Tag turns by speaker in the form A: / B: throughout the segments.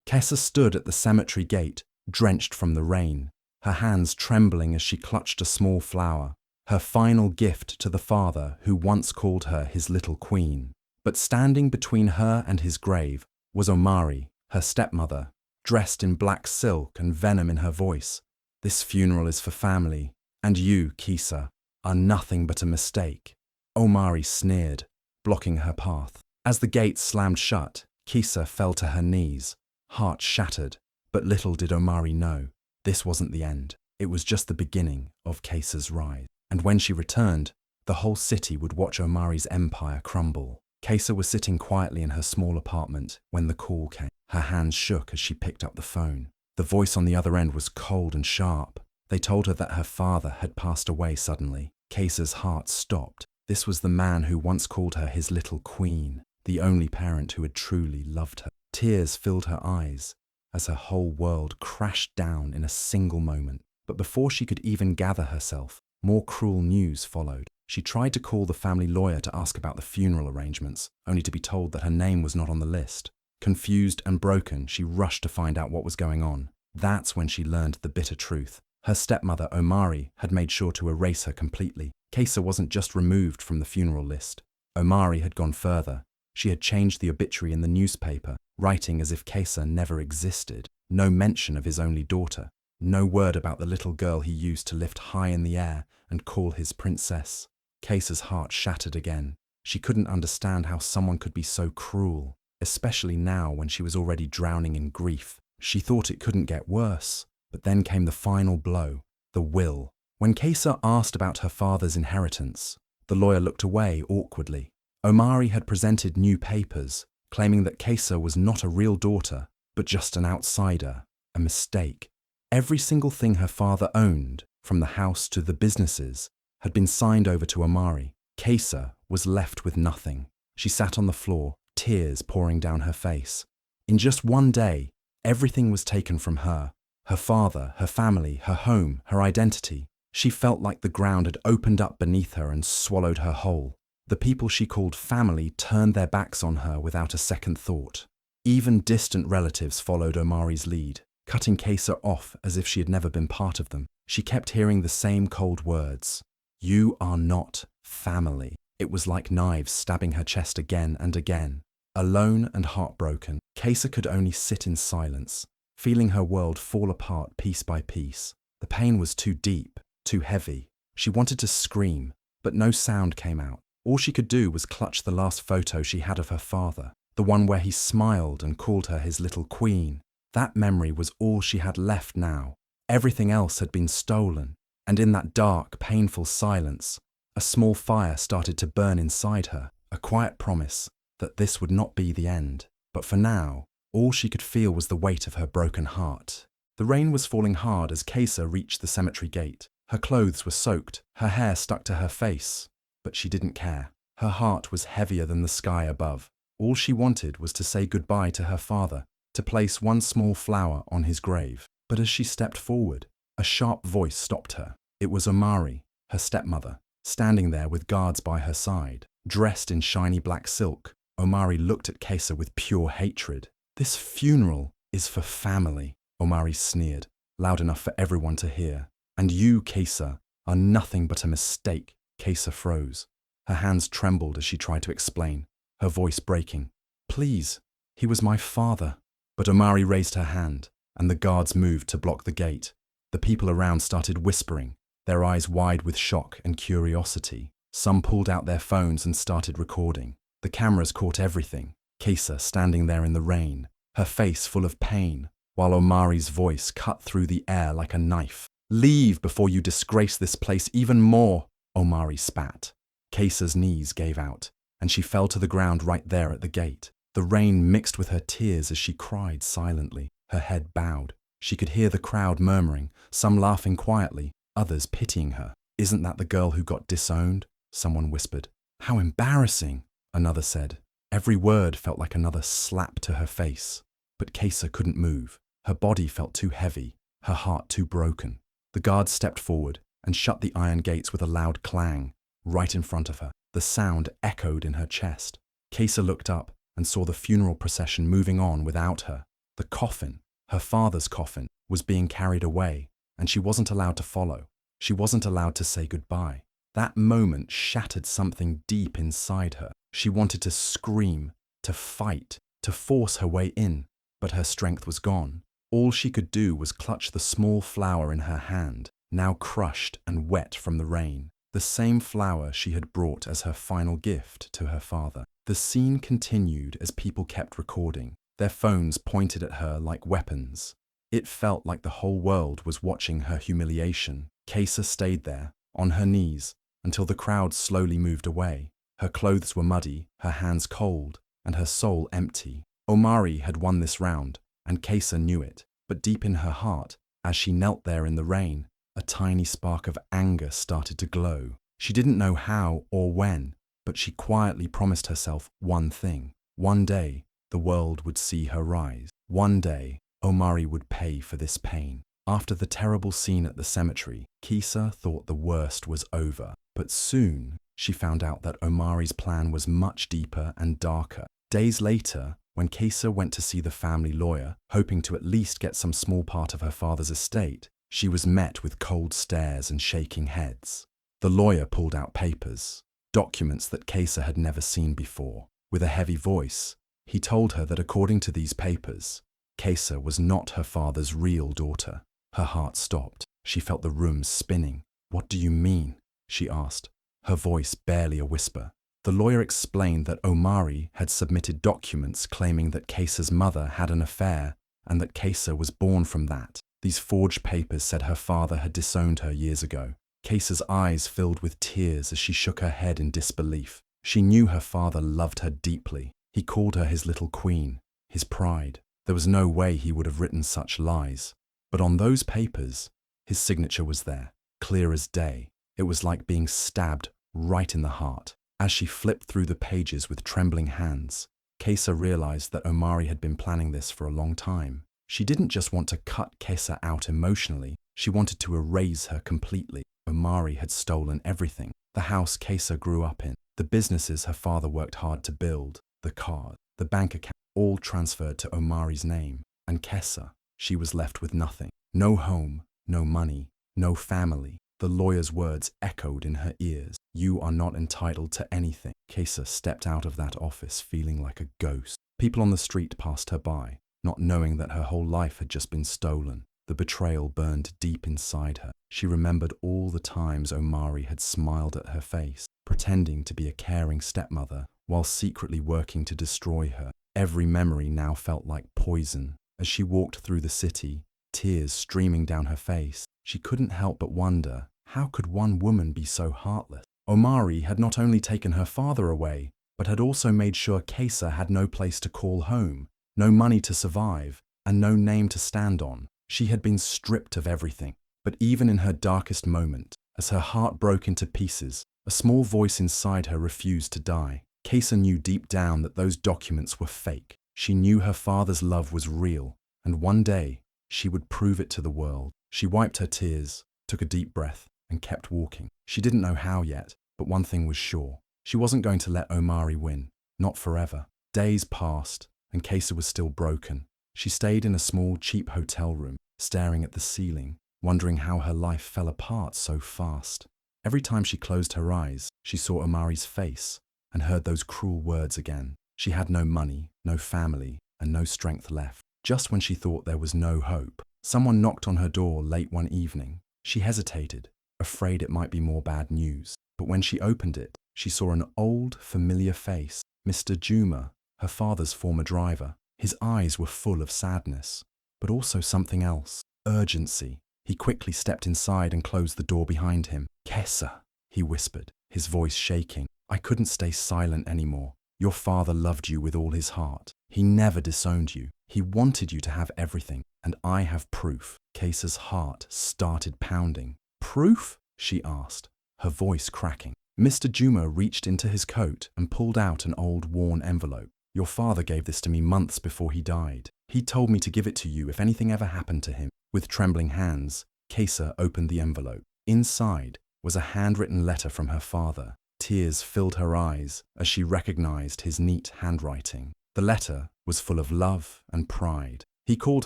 A: Kesa stood at the cemetery gate, drenched from the rain, her hands trembling as she clutched a small flower, her final gift to the father who once called her his little queen. But standing between her and his grave was Omari, her stepmother, dressed in black silk and venom in her voice. "This funeral is for family, and you, Kesa, are nothing but a mistake." Omari sneered, blocking her path. As the gate slammed shut, Kesa fell to her knees, heart shattered. But little did Omari know, this wasn't the end. It was just the beginning of Kesa's rise. And when she returned, the whole city would watch Omari's empire crumble. Kesa was sitting quietly in her small apartment when the call came. Her hands shook as she picked up the phone. The voice on the other end was cold and sharp. They told her that her father had passed away suddenly. Kesa's heart stopped. This was the man who once called her his little queen, the only parent who had truly loved her. Tears filled her eyes as her whole world crashed down in a single moment. But before she could even gather herself, more cruel news followed. She tried to call the family lawyer to ask about the funeral arrangements, only to be told that her name was not on the list. Confused and broken, she rushed to find out what was going on. That's when she learned the bitter truth. Her stepmother, Omari, had made sure to erase her completely. Kesa wasn't just removed from the funeral list. Omari had gone further. She had changed the obituary in the newspaper, writing as if Kesa never existed. No mention of his only daughter. No word about the little girl he used to lift high in the air and call his princess. Kesa's heart shattered again. She couldn't understand how someone could be so cruel, especially now when she was already drowning in grief. She thought it couldn't get worse. But then came the final blow, the will. When Kesa asked about her father's inheritance, the lawyer looked away awkwardly. Omari had presented new papers, claiming that Kesa was not a real daughter, but just an outsider, a mistake. Every single thing her father owned, from the house to the businesses, had been signed over to Omari. Kesa was left with nothing. She sat on the floor, tears pouring down her face. In just one day, everything was taken from her. Her father, her family, her home, her identity. She felt like the ground had opened up beneath her and swallowed her whole. The people she called family turned their backs on her without a second thought. Even distant relatives followed Omari's lead, cutting Kesa off as if she had never been part of them. She kept hearing the same cold words. "You are not family." It was like knives stabbing her chest again and again. Alone and heartbroken, Kesa could only sit in silence, feeling her world fall apart piece by piece. The pain was too deep, too heavy. She wanted to scream, but no sound came out. All she could do was clutch the last photo she had of her father, the one where he smiled and called her his little queen. That memory was all she had left now. Everything else had been stolen, and in that dark, painful silence, a small fire started to burn inside her, a quiet promise that this would not be the end. But for now, all she could feel was the weight of her broken heart. The rain was falling hard as Kesa reached the cemetery gate. Her clothes were soaked, her hair stuck to her face. But she didn't care. Her heart was heavier than the sky above. All she wanted was to say goodbye to her father, to place one small flower on his grave. But as she stepped forward, a sharp voice stopped her. It was Omari, her stepmother, standing there with guards by her side. Dressed in shiny black silk, Omari looked at Kesa with pure hatred. "This funeral is for family," Omari sneered, loud enough for everyone to hear. "And you, Kesa, are nothing but a mistake." Kesa froze. Her hands trembled as she tried to explain, her voice breaking. "Please, he was my father." But Omari raised her hand, and the guards moved to block the gate. The people around started whispering, their eyes wide with shock and curiosity. Some pulled out their phones and started recording. The cameras caught everything. Kesa standing there in the rain, her face full of pain, while Omari's voice cut through the air like a knife. "Leave before you disgrace this place even more," Omari spat. Kesa's knees gave out, and she fell to the ground right there at the gate. The rain mixed with her tears as she cried silently, her head bowed. She could hear the crowd murmuring, some laughing quietly, others pitying her. "Isn't that the girl who got disowned?" someone whispered. "How embarrassing," another said. Every word felt like another slap to her face. But Kesa couldn't move. Her body felt too heavy, her heart too broken. The guards stepped forward and shut the iron gates with a loud clang, right in front of her. The sound echoed in her chest. Kesa looked up and saw the funeral procession moving on without her. The coffin, her father's coffin, was being carried away, and she wasn't allowed to follow. She wasn't allowed to say goodbye. That moment shattered something deep inside her. She wanted to scream, to fight, to force her way in, but her strength was gone. All she could do was clutch the small flower in her hand, now crushed and wet from the rain. The same flower she had brought as her final gift to her father. The scene continued as people kept recording, their phones pointed at her like weapons. It felt like the whole world was watching her humiliation. Kesa stayed there, on her knees, until the crowd slowly moved away. Her clothes were muddy, her hands cold, and her soul empty. Omari had won this round, and Kesa knew it, but deep in her heart, as she knelt there in the rain, a tiny spark of anger started to glow. She didn't know how or when, but she quietly promised herself one thing. One day, the world would see her rise. One day, Omari would pay for this pain. After the terrible scene at the cemetery, Kesa thought the worst was over. But soon, she found out that Omari's plan was much deeper and darker. Days later, when Kesa went to see the family lawyer, hoping to at least get some small part of her father's estate, she was met with cold stares and shaking heads. The lawyer pulled out papers, documents that Kesa had never seen before. With a heavy voice, he told her that according to these papers, Kesa was not her father's real daughter. Her heart stopped. She felt the room spinning. "What do you mean?" she asked, her voice barely a whisper. The lawyer explained that Omari had submitted documents claiming that Kesa's mother had an affair and that Kesa was born from that. These forged papers said her father had disowned her years ago. Kesa's eyes filled with tears as she shook her head in disbelief. She knew her father loved her deeply. He called her his little queen, his pride. There was no way he would have written such lies. But on those papers, his signature was there, clear as day. It was like being stabbed right in the heart. As she flipped through the pages with trembling hands, Kesa realized that Omari had been planning this for a long time. She didn't just want to cut Kesa out emotionally, she wanted to erase her completely. Omari had stolen everything. The house Kesa grew up in, the businesses her father worked hard to build, the car, the bank account, all transferred to Omari's name. And Kesa, she was left with nothing. No home, no money, no family. The lawyer's words echoed in her ears. "You are not entitled to anything." Kesa stepped out of that office feeling like a ghost. People on the street passed her by, not knowing that her whole life had just been stolen. The betrayal burned deep inside her. She remembered all the times Omari had smiled at her face, pretending to be a caring stepmother, while secretly working to destroy her. Every memory now felt like poison. As she walked through the city, tears streaming down her face, she couldn't help but wonder, how could one woman be so heartless? Omari had not only taken her father away, but had also made sure Kesa had no place to call home, no money to survive, and no name to stand on. She had been stripped of everything. But even in her darkest moment, as her heart broke into pieces, a small voice inside her refused to die. Kesa knew deep down that those documents were fake. She knew her father's love was real, and one day, she would prove it to the world. She wiped her tears, took a deep breath, and kept walking. She didn't know how yet, but one thing was sure. She wasn't going to let Omari win. Not forever. Days passed, and Kesa was still broken. She stayed in a small, cheap hotel room, staring at the ceiling, wondering how her life fell apart so fast. Every time she closed her eyes, she saw Omari's face and heard those cruel words again. She had no money, no family, and no strength left. Just when she thought there was no hope, someone knocked on her door late one evening. She hesitated, afraid it might be more bad news. But when she opened it, she saw an old, familiar face, Mr. Juma, her father's former driver. His eyes were full of sadness, but also something else, urgency. He quickly stepped inside and closed the door behind him. "Kesa," he whispered, his voice shaking. "I couldn't stay silent anymore. Your father loved you with all his heart. He never disowned you. He wanted you to have everything, and I have proof." Kesa's heart started pounding. "Proof?" she asked, her voice cracking. Mr. Juma reached into his coat and pulled out an old, worn envelope. "Your father gave this to me months before he died. He told me to give it to you if anything ever happened to him." With trembling hands, Kesa opened the envelope. Inside was a handwritten letter from her father. Tears filled her eyes as she recognized his neat handwriting. The letter was full of love and pride. He called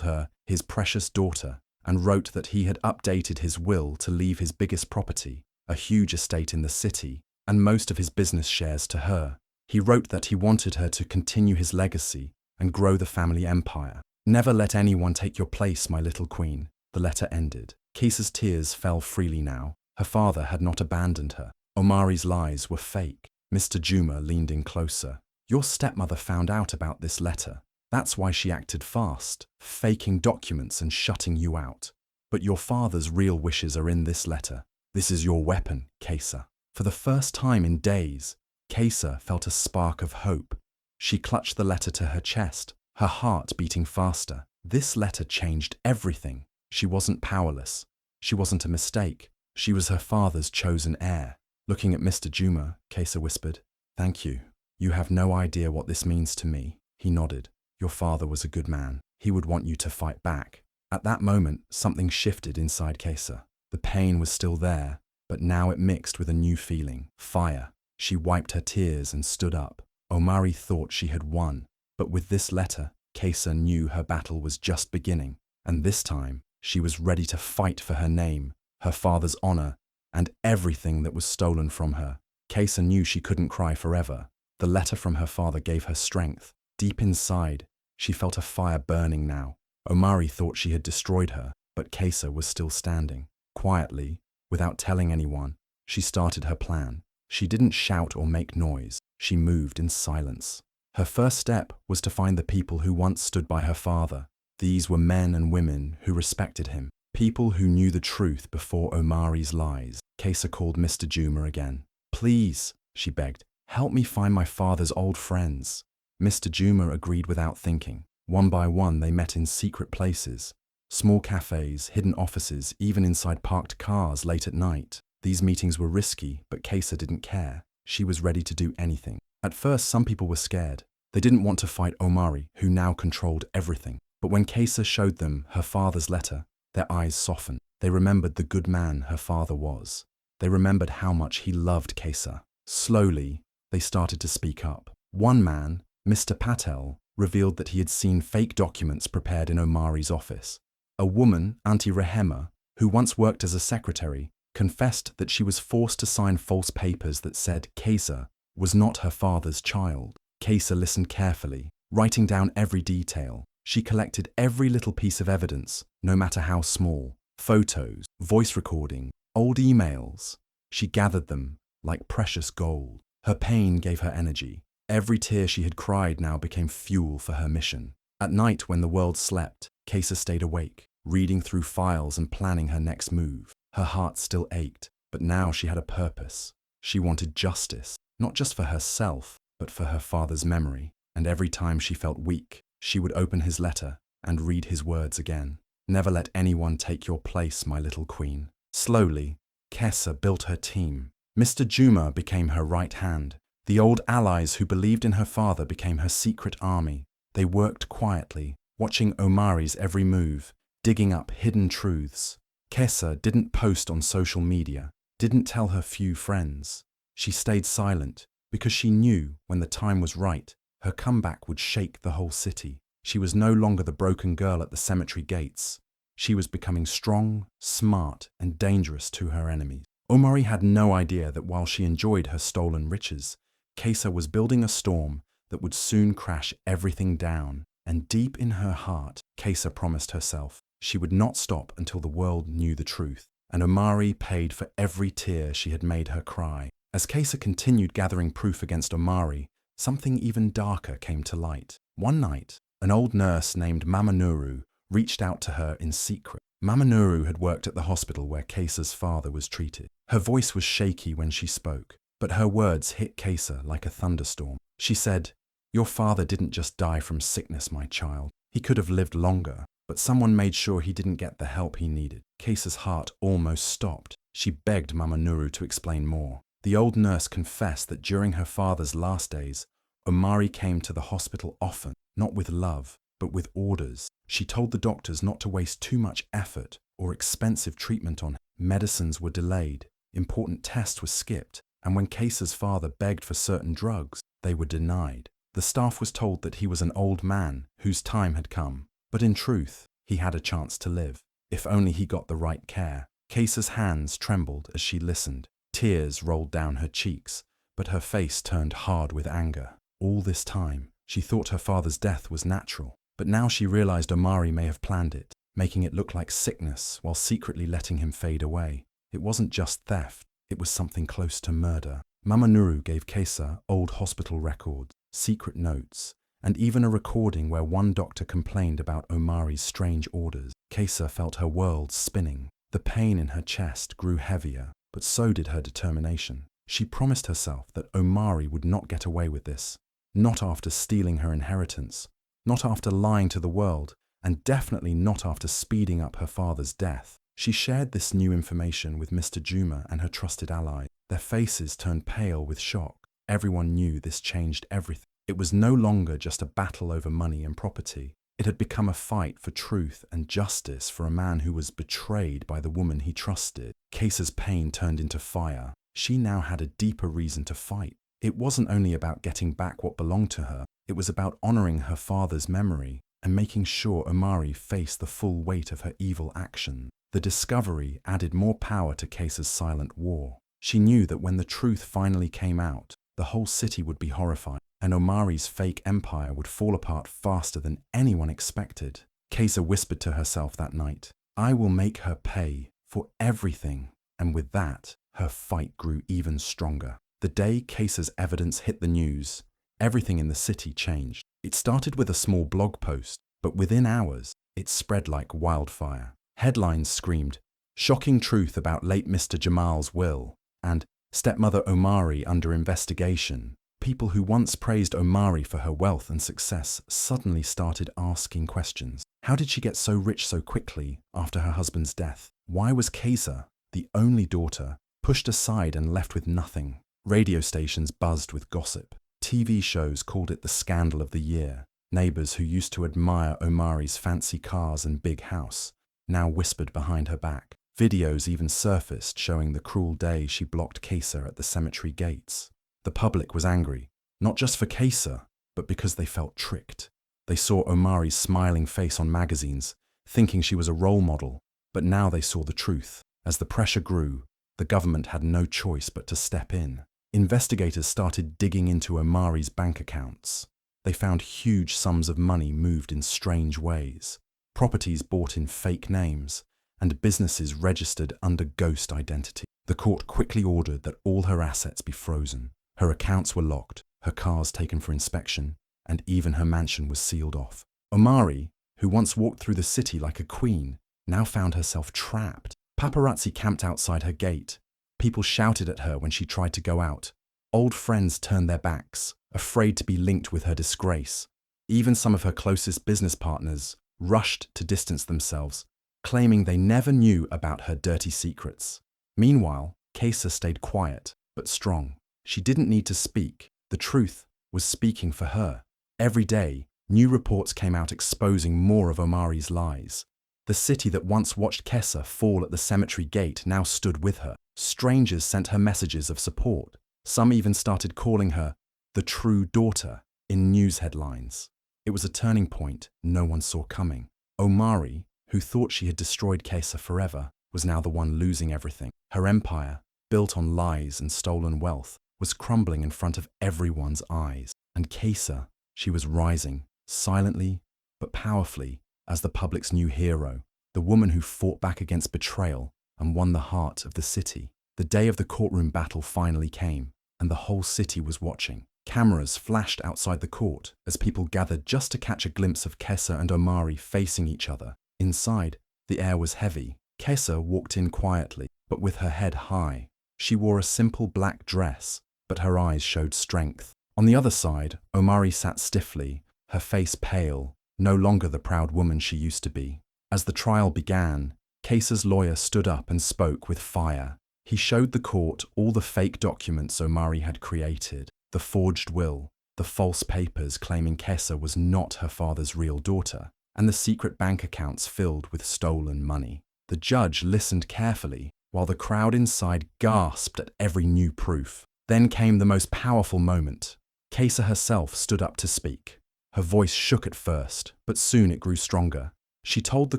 A: her his precious daughter and wrote that he had updated his will to leave his biggest property, a huge estate in the city, and most of his business shares to her. He wrote that he wanted her to continue his legacy and grow the family empire. "Never let anyone take your place, my little queen," the letter ended. Kaisa's tears fell freely now. Her father had not abandoned her. Omari's lies were fake. Mr. Juma leaned in closer. "Your stepmother found out about this letter. That's why she acted fast, faking documents and shutting you out. But your father's real wishes are in this letter. This is your weapon, Kaisa." For the first time in days, Kaisa felt a spark of hope. She clutched the letter to her chest, her heart beating faster. This letter changed everything. She wasn't powerless. She wasn't a mistake. She was her father's chosen heir. Looking at Mr. Juma, Kaisa whispered, "Thank you. You have no idea what this means to me." He nodded. "Your father was a good man. He would want you to fight back." At that moment, something shifted inside Kaisa. The pain was still there, but now it mixed with a new feeling, fire. She wiped her tears and stood up. Omari thought she had won, but with this letter, Kaisa knew her battle was just beginning, and this time, she was ready to fight for her name, her father's honor, and everything that was stolen from her. Kaisa knew she couldn't cry forever. The letter from her father gave her strength. Deep inside, she felt a fire burning now. Omari thought she had destroyed her, but Kaisa was still standing. Quietly, without telling anyone, she started her plan. She didn't shout or make noise. She moved in silence. Her first step was to find the people who once stood by her father. These were men and women who respected him, people who knew the truth before Omari's lies. Kaisa called Mr. Juma again. "Please," she begged, "help me find my father's old friends." Mr. Juma agreed without thinking. One by one, they met in secret places. Small cafes, hidden offices, even inside parked cars late at night. These meetings were risky, but Kaisa didn't care. She was ready to do anything. At first, some people were scared. They didn't want to fight Omari, who now controlled everything. But when Kaisa showed them her father's letter, their eyes softened. They remembered the good man her father was. They remembered how much he loved Kaisa. Slowly, they started to speak up. One man, Mr. Patel, revealed that he had seen fake documents prepared in Omari's office. A woman, Auntie Rehema, who once worked as a secretary, confessed that she was forced to sign false papers that said Kaisa was not her father's child. Kaisa listened carefully, writing down every detail. She collected every little piece of evidence, no matter how small. Photos, voice recording, old emails. She gathered them like precious gold. Her pain gave her energy. Every tear she had cried now became fuel for her mission. At night, when the world slept, Kaisa stayed awake, reading through files and planning her next move. Her heart still ached, but now she had a purpose. She wanted justice, not just for herself, but for her father's memory. And every time she felt weak, she would open his letter and read his words again. "Never let anyone take your place, my little queen." Slowly, Kaisa built her team. Mr. Juma became her right hand. The old allies who believed in her father became her secret army. They worked quietly, watching Omari's every move, digging up hidden truths. Kaisa didn't post on social media, didn't tell her few friends. She stayed silent because she knew when the time was right, her comeback would shake the whole city. She was no longer the broken girl at the cemetery gates. She was becoming strong, smart, and dangerous to her enemies. Omari had no idea that while she enjoyed her stolen riches, Kaisa was building a storm that would soon crash everything down. And deep in her heart, Kaisa promised herself she would not stop until the world knew the truth. And Omari paid for every tear she had made her cry. As Kaisa continued gathering proof against Omari, something even darker came to light. One night, an old nurse named Mama Nuru reached out to her in secret. Mama Nuru had worked at the hospital where Kaisa's father was treated. Her voice was shaky when she spoke, but her words hit Kaisa like a thunderstorm. She said, "Your father didn't just die from sickness, my child. He could have lived longer, but someone made sure he didn't get the help he needed." Kaisa's heart almost stopped. She begged Mama Nuru to explain more. The old nurse confessed that during her father's last days, Omari came to the hospital often, not with love, but with orders. She told the doctors not to waste too much effort or expensive treatment on him. Medicines were delayed, important tests were skipped, and when Kaisa's father begged for certain drugs, they were denied. The staff was told that he was an old man whose time had come, But in truth, he had a chance to live, if only he got the right care. Kaisa's hands trembled as she listened. Tears rolled down her cheeks, but her face turned hard with anger. All this time, she thought her father's death was natural, but now she realized Omari may have planned it, making it look like sickness while secretly letting him fade away. It wasn't just theft, it was something close to murder. Mama Nuru gave Kaisa old hospital records, secret notes, and even a recording where one doctor complained about Omari's strange orders. Kaisa felt her world spinning. The pain in her chest grew heavier, but so did her determination. She promised herself that Omari would not get away with this. Not after stealing her inheritance, not after lying to the world, and definitely not after speeding up her father's death. She shared this new information with Mr. Juma and her trusted ally. Their faces turned pale with shock. Everyone knew this changed everything. It was no longer just a battle over money and property. It had become a fight for truth and justice for a man who was betrayed by the woman he trusted. Kaisa's pain turned into fire. She now had a deeper reason to fight. It wasn't only about getting back what belonged to her, it was about honoring her father's memory and making sure Omari faced the full weight of her evil action. The discovery added more power to Kaisa's silent war. She knew that when the truth finally came out, the whole city would be horrified, and Omari's fake empire would fall apart faster than anyone expected. Kaisa whispered to herself that night, "I will make her pay for everything." And with that, her fight grew even stronger. The day Kaisa's evidence hit the news, everything in the city changed. It started with a small blog post, but within hours, it spread like wildfire. Headlines screamed, "Shocking truth about late Mr. Jamal's will," and "Stepmother Omari under investigation." People who once praised Omari for her wealth and success suddenly started asking questions. How did she get so rich so quickly after her husband's death? Why was Kaisa, the only daughter, pushed aside and left with nothing? Radio stations buzzed with gossip. TV shows called it the scandal of the year. Neighbors who used to admire Omari's fancy cars and big house now whispered behind her back. Videos even surfaced showing the cruel day she blocked Kaisa at the cemetery gates. The public was angry, not just for Kaisa, but because they felt tricked. They saw Omari's smiling face on magazines, thinking she was a role model, but now they saw the truth. As the pressure grew, the government had no choice but to step in. Investigators started digging into Omari's bank accounts. They found huge sums of money moved in strange ways, properties bought in fake names, and businesses registered under ghost identity. The court quickly ordered that all her assets be frozen. Her accounts were locked, her cars taken for inspection, and even her mansion was sealed off. Omari, who once walked through the city like a queen, now found herself trapped. Paparazzi camped outside her gate. People shouted at her when she tried to go out. Old friends turned their backs, afraid to be linked with her disgrace. Even some of her closest business partners rushed to distance themselves, claiming they never knew about her dirty secrets. Meanwhile, Kaisa stayed quiet, but strong. She didn't need to speak. The truth was speaking for her. Every day, new reports came out exposing more of Omari's lies. The city that once watched Kaisa fall at the cemetery gate now stood with her. Strangers sent her messages of support. Some even started calling her the true daughter in news headlines. It was a turning point no one saw coming. Omari, who thought she had destroyed Kaisa forever, was now the one losing everything. Her empire, built on lies and stolen wealth, was crumbling in front of everyone's eyes. And Kaisa, she was rising, silently but powerfully, as the public's new hero, the woman who fought back against betrayal and won the heart of the city. The day of the courtroom battle finally came, and the whole city was watching. Cameras flashed outside the court as people gathered just to catch a glimpse of Kaisa and Omari facing each other. Inside, the air was heavy. Kaisa walked in quietly, but with her head high. She wore a simple black dress, but her eyes showed strength. On the other side, Omari sat stiffly, her face pale, no longer the proud woman she used to be. As the trial began, Kaisa's lawyer stood up and spoke with fire. He showed the court all the fake documents Omari had created, the forged will, the false papers claiming Kaisa was not her father's real daughter, and the secret bank accounts filled with stolen money. The judge listened carefully, while the crowd inside gasped at every new proof. Then came the most powerful moment. Kaisa herself stood up to speak. Her voice shook at first, but soon it grew stronger. She told the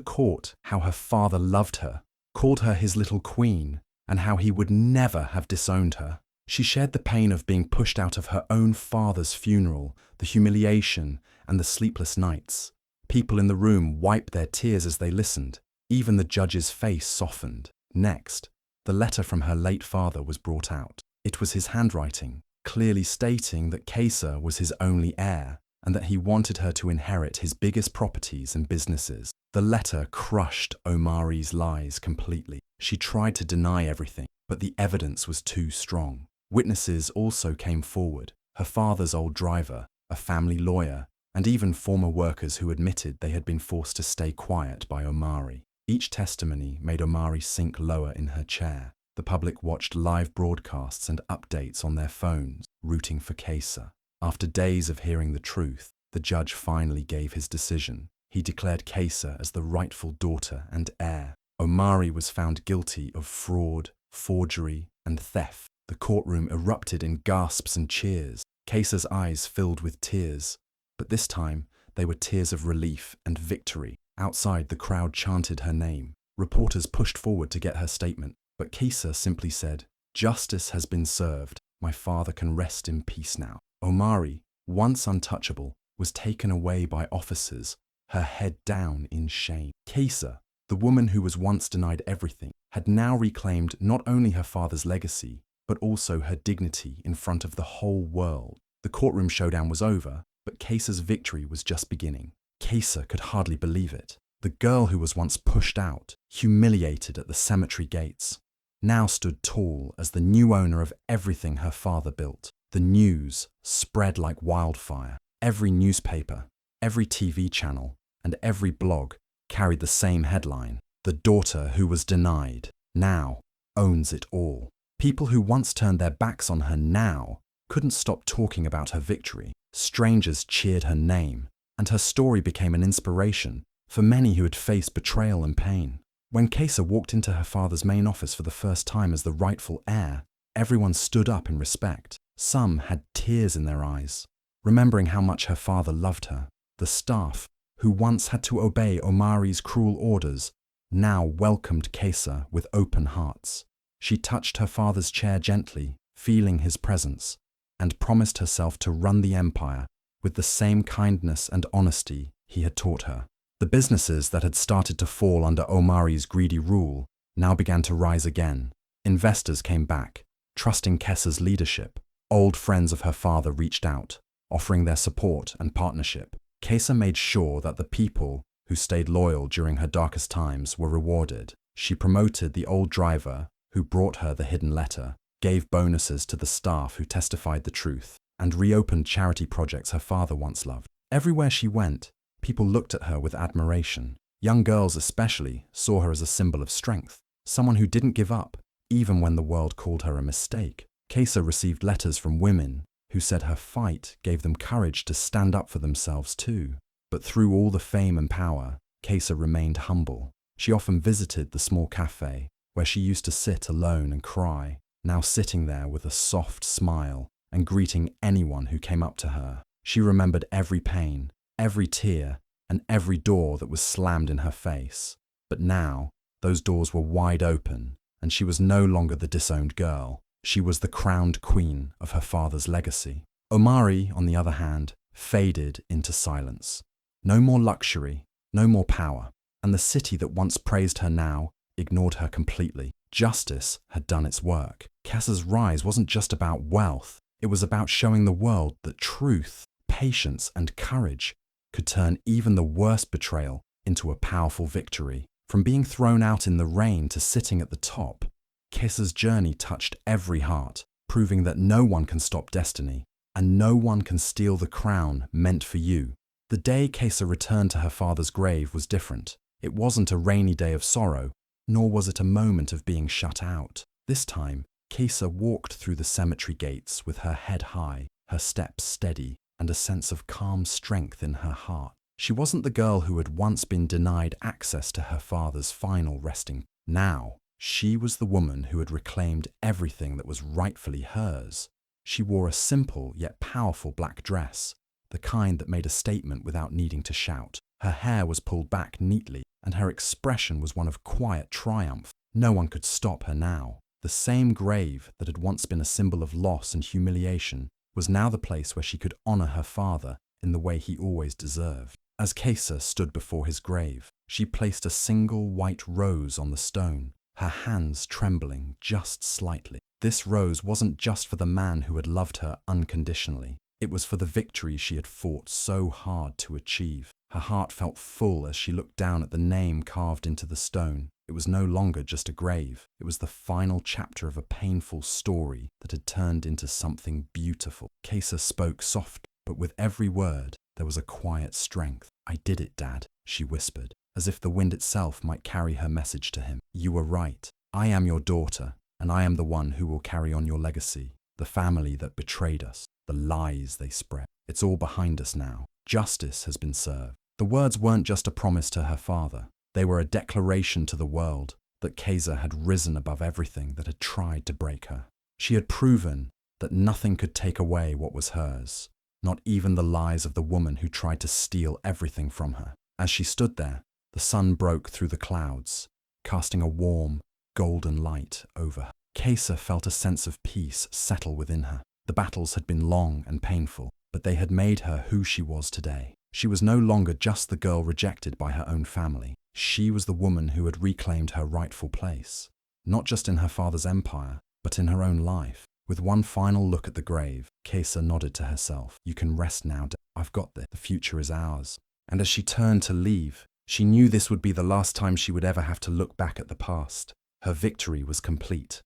A: court how her father loved her, called her his little queen, and how he would never have disowned her. She shared the pain of being pushed out of her own father's funeral, the humiliation, and the sleepless nights. People in the room wiped their tears as they listened. Even the judge's face softened. Next, the letter from her late father was brought out. It was his handwriting, clearly stating that Kaisa was his only heir and that he wanted her to inherit his biggest properties and businesses. The letter crushed Omari's lies completely. She tried to deny everything, but the evidence was too strong. Witnesses also came forward, her father's old driver, a family lawyer, and even former workers who admitted they had been forced to stay quiet by Omari. Each testimony made Omari sink lower in her chair. The public watched live broadcasts and updates on their phones, rooting for Kaisa. After days of hearing the truth, the judge finally gave his decision. He declared Kaisa as the rightful daughter and heir. Omari was found guilty of fraud, forgery, and theft. The courtroom erupted in gasps and cheers. Kaisa's eyes filled with tears, but this time they were tears of relief and victory. Outside, the crowd chanted her name. Reporters pushed forward to get her statement, but Kaisa simply said, "Justice has been served. My father can rest in peace now." Omari, once untouchable, was taken away by officers, her head down in shame. Kaisa, the woman who was once denied everything, had now reclaimed not only her father's legacy, but also her dignity in front of the whole world. The courtroom showdown was over, but Kaisa's victory was just beginning. Kaisa could hardly believe it. The girl who was once pushed out, humiliated at the cemetery gates, now stood tall as the new owner of everything her father built. The news spread like wildfire. Every newspaper, every TV channel, and every blog carried the same headline: "The daughter who was denied now owns it all." People who once turned their backs on her now couldn't stop talking about her victory. Strangers cheered her name, and her story became an inspiration for many who had faced betrayal and pain. When Kaisa walked into her father's main office for the first time as the rightful heir, everyone stood up in respect. Some had tears in their eyes, remembering how much her father loved her. The staff, who once had to obey Omari's cruel orders, now welcomed Kaisa with open hearts. She touched her father's chair gently, feeling his presence, and promised herself to run the empire with the same kindness and honesty he had taught her. The businesses that had started to fall under Omari's greedy rule now began to rise again. Investors came back, trusting Kaisa's leadership. Old friends of her father reached out, offering their support and partnership. Kaisa made sure that the people who stayed loyal during her darkest times were rewarded. She promoted the old driver who brought her the hidden letter, gave bonuses to the staff who testified the truth, and reopened charity projects her father once loved. Everywhere she went, people looked at her with admiration. Young girls especially saw her as a symbol of strength, someone who didn't give up, even when the world called her a mistake. Kaisa received letters from women who said her fight gave them courage to stand up for themselves too. But through all the fame and power, Kaisa remained humble. She often visited the small cafe where she used to sit alone and cry, now sitting there with a soft smile and greeting anyone who came up to her. She remembered every pain, every tear, and every door that was slammed in her face. But now, those doors were wide open, and she was no longer the disowned girl. She was the crowned queen of her father's legacy. Omari, on the other hand, faded into silence. No more luxury, no more power, and the city that once praised her now ignored her completely. Justice had done its work. Kaisa's rise wasn't just about wealth, it was about showing the world that truth, patience, and courage could turn even the worst betrayal into a powerful victory. From being thrown out in the rain to sitting at the top, Kaisa's journey touched every heart, proving that no one can stop destiny, and no one can steal the crown meant for you. The day Kaisa returned to her father's grave was different. It wasn't a rainy day of sorrow, nor was it a moment of being shut out. This time, Kaisa walked through the cemetery gates with her head high, her steps steady, and a sense of calm strength in her heart. She wasn't the girl who had once been denied access to her father's final resting. Now, she was the woman who had reclaimed everything that was rightfully hers. She wore a simple yet powerful black dress, the kind that made a statement without needing to shout. Her hair was pulled back neatly, and her expression was one of quiet triumph. No one could stop her now. The same grave that had once been a symbol of loss and humiliation was now the place where she could honor her father in the way he always deserved. As Kesa stood before his grave, she placed a single white rose on the stone, her hands trembling just slightly. This rose wasn't just for the man who had loved her unconditionally. It was for the victory she had fought so hard to achieve. Her heart felt full as she looked down at the name carved into the stone. It was no longer just a grave. It was the final chapter of a painful story that had turned into something beautiful. Kesa spoke softly, but with every word, there was a quiet strength. "I did it, Dad," she whispered, as if the wind itself might carry her message to him. "You were right. I am your daughter, and I am the one who will carry on your legacy. The family that betrayed us, the lies they spread. It's all behind us now. Justice has been served." The words weren't just a promise to her father. They were a declaration to the world that Kesa had risen above everything that had tried to break her. She had proven that nothing could take away what was hers, not even the lies of the woman who tried to steal everything from her. As she stood there, the sun broke through the clouds, casting a warm, golden light over her. Kesa felt a sense of peace settle within her. The battles had been long and painful, but they had made her who she was today. She was no longer just the girl rejected by her own family. She was the woman who had reclaimed her rightful place, not just in her father's empire, but in her own life. With one final look at the grave, Kesa nodded to herself. "You can rest now, Dad. I've got this. The future is ours." And as she turned to leave, she knew this would be the last time she would ever have to look back at the past. Her victory was complete.